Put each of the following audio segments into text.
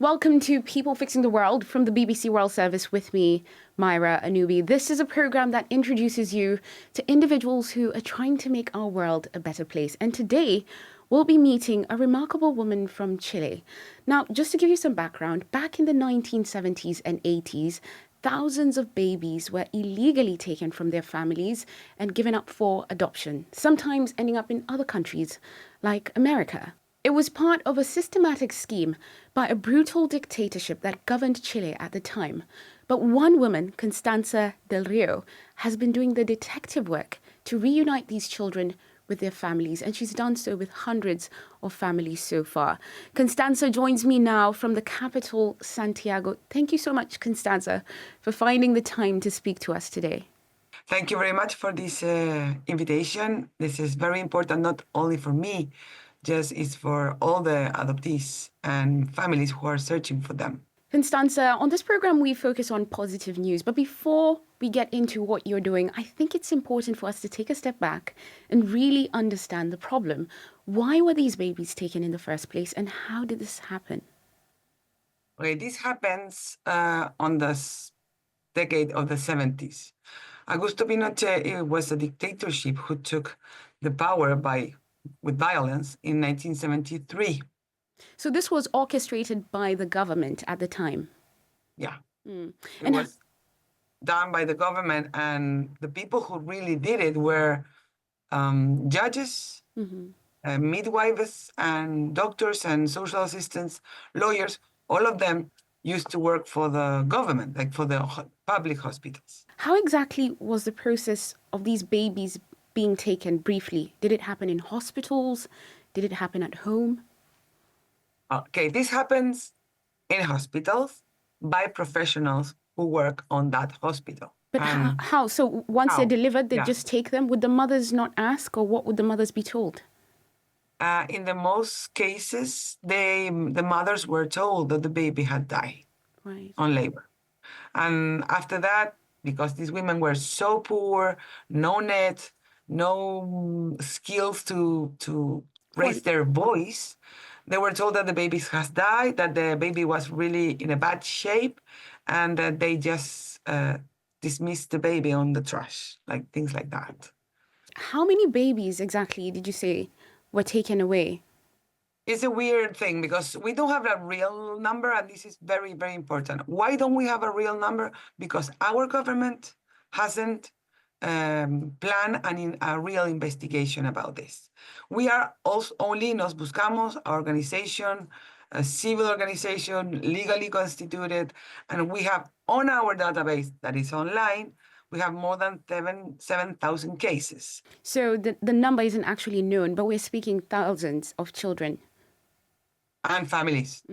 Welcome to People Fixing the World from the BBC World Service with me, Myra Anubi. This is a program that introduces you to individuals who are trying to make our world a better place. And today, we'll be meeting a remarkable woman from Chile. Now, just to give you some background, back in the 1970s and 80s, thousands of babies were illegally taken from their families and given up for adoption, sometimes ending up in other countries like America. It was part of a systematic scheme by a brutal dictatorship that governed Chile at the time. But one woman, Constanza del Rio, has been doing the detective work to reunite these children with their families, and she's done so with hundreds of families so far. Constanza joins me now from the capital, Santiago. Thank you so much, Constanza, for finding the time to speak to us today. Thank you very much for this invitation. This is very important, not only for me, just it's for all the adoptees and families who are searching for them. Constanza, on this program, we focus on positive news. But before we get into what you're doing, I think it's important for us to take a step back and really understand the problem. Why were these babies taken in the first place, and how did this happen? Okay, this happens on the decade of the 70s. Augusto Pinochet, it was a dictatorship who took the power with violence in 1973. So this was orchestrated by the government at the time? Yeah. Mm. It was done by the government, and the people who really did it were judges, midwives, and doctors, and social assistants, lawyers. All of them used to work for the government, like for the public hospitals. How exactly was the process of these babies being taken briefly? Did it happen in hospitals? Did it happen at home? Okay, this happens in hospitals by professionals who work on that hospital. But how? So once they're delivered, they just take them? Would the mothers not ask, or what would the mothers be told? In the most cases, the mothers were told that the baby had died on labor. And after that, because these women were so poor, no net, no skills to raise their voice, they were told that the baby has died, that the baby was really in a bad shape, and that they just dismissed the baby on the trash, like things like that. How many babies exactly did you say were taken away? It's a weird thing because we don't have a real number, and this is very, very important. Why don't we have a real number? Because our government hasn't planned a real investigation about this. We are also only Nos Buscamos, our organization, a civil organization, legally constituted, and we have on our database that is online, we have more than 7,000 cases. So the number isn't actually known, but we're speaking thousands of children. And families,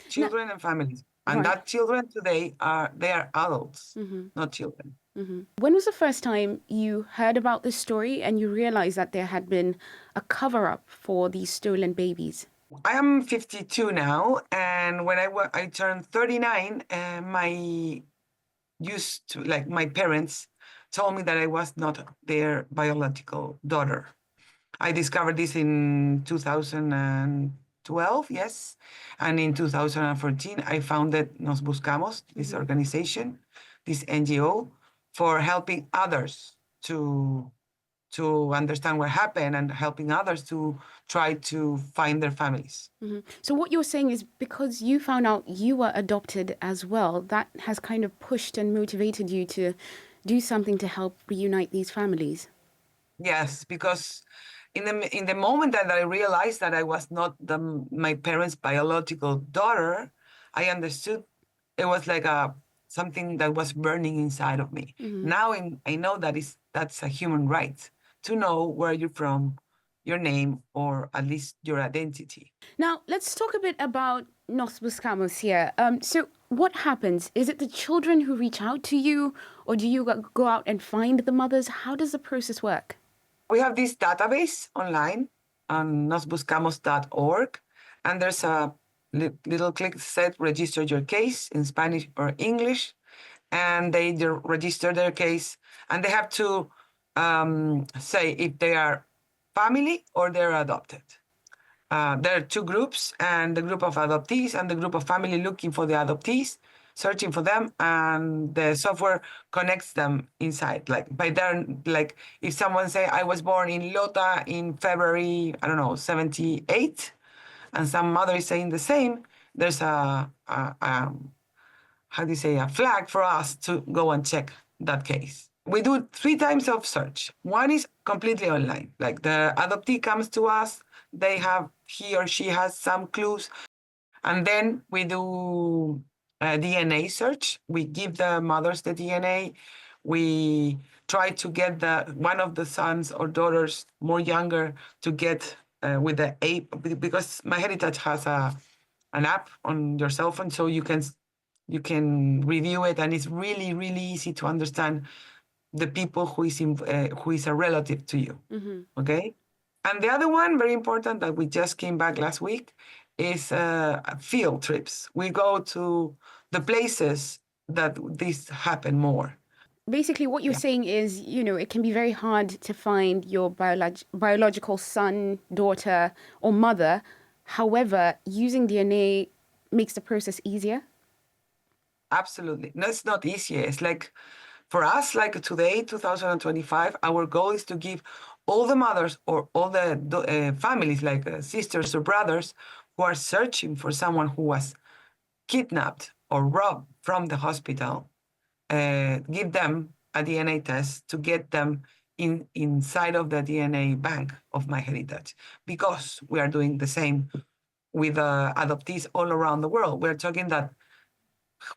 children and families. And that children today they are adults, not children. When was the first time you heard about this story and you realized that there had been a cover-up for these stolen babies? I am 52 now, and when I turned 39, my parents told me that I was not their biological daughter. I discovered this in 2012, yes. And in 2014, I founded Nos Buscamos, this organization, this NGO, for helping others to understand what happened and helping others to try to find their families. So what you're saying is because you found out you were adopted as well, that has kind of pushed and motivated you to do something to help reunite these families. Yes, because in the moment that I realized that I was not my parents' biological daughter, I understood it was like something that was burning inside of me. Now I know that's a human right to know where you're from, your name, or at least your identity. Now, let's talk a bit about Nos Buscamos here. So what happens? Is it the children who reach out to you, or do you go out and find the mothers? How does the process work? We have this database online on nosbuscamos.org, and there's a little click that said register your case in Spanish or English, and they register their case, and they have to say if they are family or they're adopted. there are two groups, and the group of adoptees and the group of family looking for the adoptees, searching for them, and the software connects them inside. Like by then, like if someone say, I was born in Lota in February, I don't know, 78, and some mother is saying the same, there's how do you say, a flag for us to go and check that case. We do 3 times of search. One is completely online. Like the adoptee comes to us, he or she has some clues, and then we do a DNA search. We give the mothers the DNA. We try to get one of the sons or daughters more younger to get with the app, because MyHeritage has an app on your cell phone, so you can review it, and it's really, really easy to understand the people who is a relative to you. Okay. And the other one, very important, that we just came back last week, is field trips. We go to the places that this happen more. Basically, what you're saying is, it can be very hard to find your biological son, daughter, or mother. However, using DNA makes the process easier. Absolutely. No, it's not easier. It's like, for us, like today, 2025, our goal is to give all the mothers or all the families, like sisters or brothers, who are searching for someone who was kidnapped or robbed from the hospital, give them a DNA test to get them inside of the DNA bank of MyHeritage, because we are doing the same with adoptees all around the world. We're talking that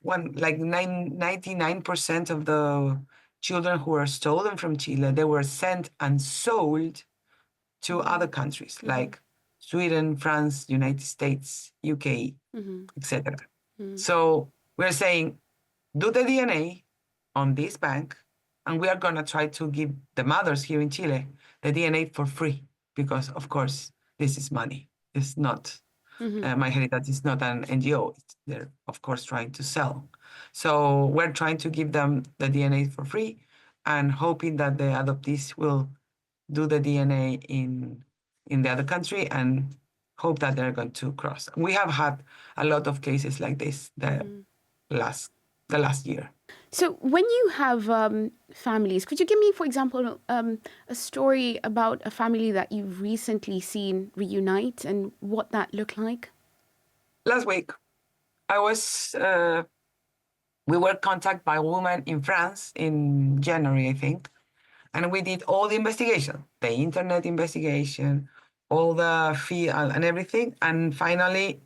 99% of the children who were stolen from Chile, they were sent and sold to other countries like Sweden, France, United States, UK, etc. So we're saying, do the DNA on this bank, and we are going to try to give the mothers here in Chile the DNA for free, because, of course, this is money. It's not, MyHeritage is not an NGO. They're, of course, trying to sell. So we're trying to give them the DNA for free, and hoping that the adoptees will do the DNA in the other country, and hope that they're going to cross. We have had a lot of cases like this the last year. So when you have families, could you give me, for example, a story about a family that you've recently seen reunite and what that looked like? Last week, we were contacted by a woman in France in January, I think, and we did all the investigation, the internet investigation, all the fee and everything, and finally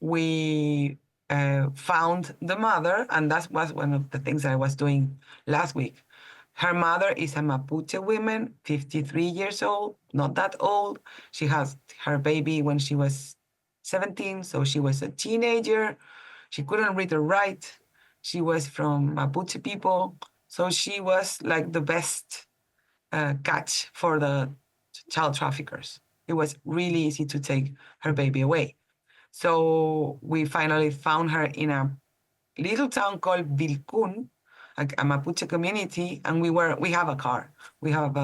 we found the mother, and that was one of the things I was doing last week. Her mother is a Mapuche woman, 53 years old, not that old. She has her baby when she was 17, so she was a teenager. She couldn't read or write. She was from Mapuche people, so she was like the best catch for the child traffickers. It was really easy to take her baby away. So we finally found her in a little town called Vilcún, a Mapuche community, and we have a car. We have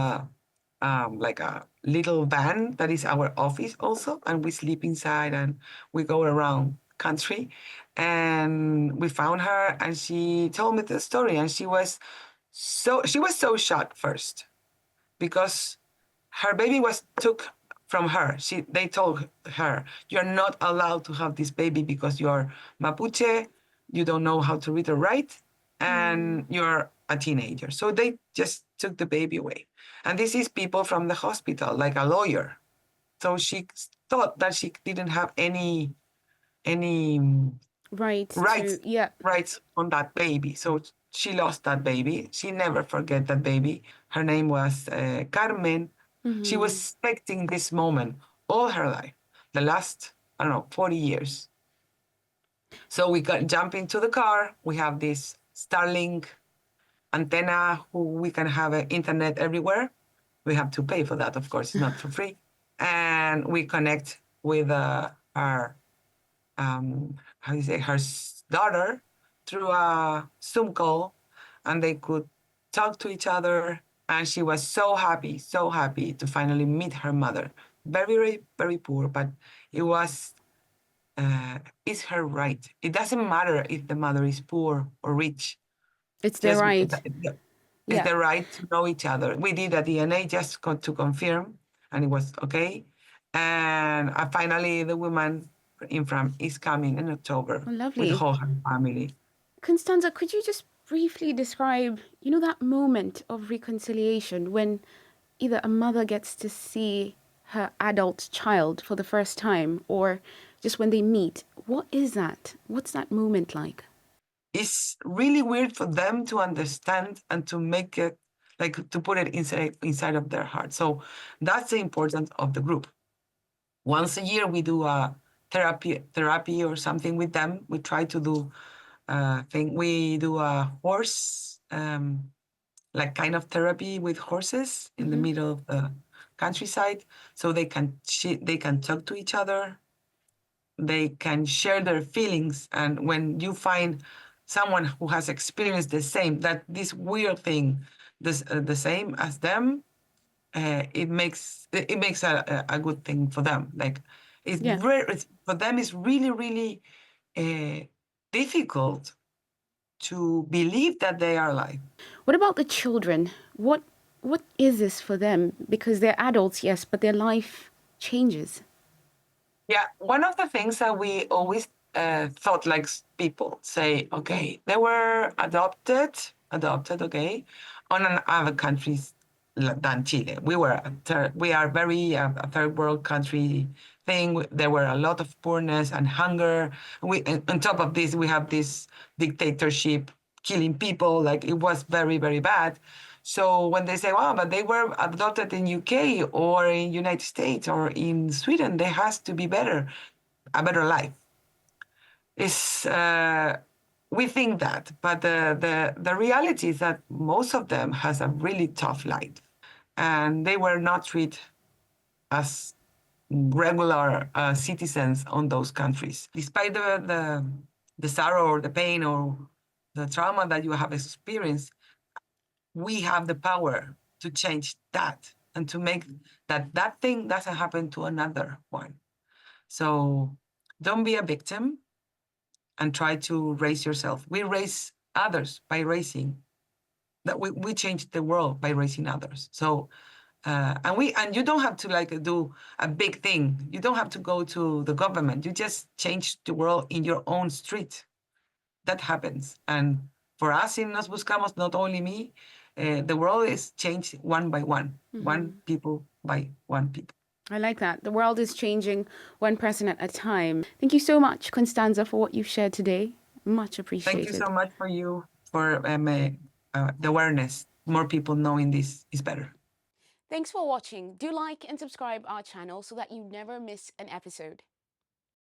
like a little van that is our office also, and we sleep inside and we go around country. And we found her, and she told me the story, and she was so shocked first, because her baby was took from her. They told her, you're not allowed to have this baby because you're Mapuche, you don't know how to read or write, and you're a teenager. So they just took the baby away. And this is people from the hospital, like a lawyer. So she thought that she didn't have any rights on that baby. So she lost that baby. She never forget that baby. Her name was Carmen. She was expecting this moment all her life, the last, 40 years. So we jump into the car. We have this Starlink antenna who we can have internet everywhere. We have to pay for that, of course, it's not for free. And we connect with her daughter through a Zoom call, and they could talk to each other. And she was so happy to finally meet her mother. Very, very, very poor, but It was, it's her right. It doesn't matter if the mother is poor or rich. It's their right. It's the right to know each other. We did a DNA just to confirm, and it was okay. And finally, the woman in front is coming in October with the whole family. Constanza, could you just briefly describe, that moment of reconciliation when either a mother gets to see her adult child for the first time or just when they meet? What is that? What's that moment like? It's really weird for them to understand and to make it, like, to put it inside of their heart. So that's the importance of the group. Once a year, we do a therapy or something with them. We try to do thing. We do a horse, like kind of therapy with horses in the middle of the countryside, so they can talk to each other. They can share their feelings, and when you find someone who has experienced the same, that this weird thing, the same as them, it makes a good thing for them. Like for them, it's really, really difficult to believe that they are alive. What about the children? What is this for them? Because they're adults, yes, but their life changes. Yeah, one of the things that we always thought, like, people say, okay, they were adopted, okay, on other countries than Chile. We are very a third world country thing. There were a lot of poorness and hunger. On top of this, we have this dictatorship killing people. Like, it was very, very bad. So when they say, "Wow, but they were adopted in UK or in United States or in Sweden, there has to be a better life." It's we think that, but the reality is that most of them has a really tough life, and they were not treated as regular citizens on those countries. Despite the sorrow or the pain or the trauma that you have experienced, we have the power to change that and to make that thing doesn't happen to another one. So don't be a victim and try to raise yourself. We raise others by raising. That we change the world by raising others. So and you don't have to do a big thing. You don't have to go to the government. You just change the world in your own street. That happens. And for us in Nos Buscamos, not only me, the world is changed one by one, one people by one people. I like that. The world is changing one person at a time. Thank you so much, Constanza, for what you've shared today. Much appreciated. Thank you so much for the awareness. More people knowing this is better. Thanks for watching. Do like and subscribe our channel so that you never miss an episode.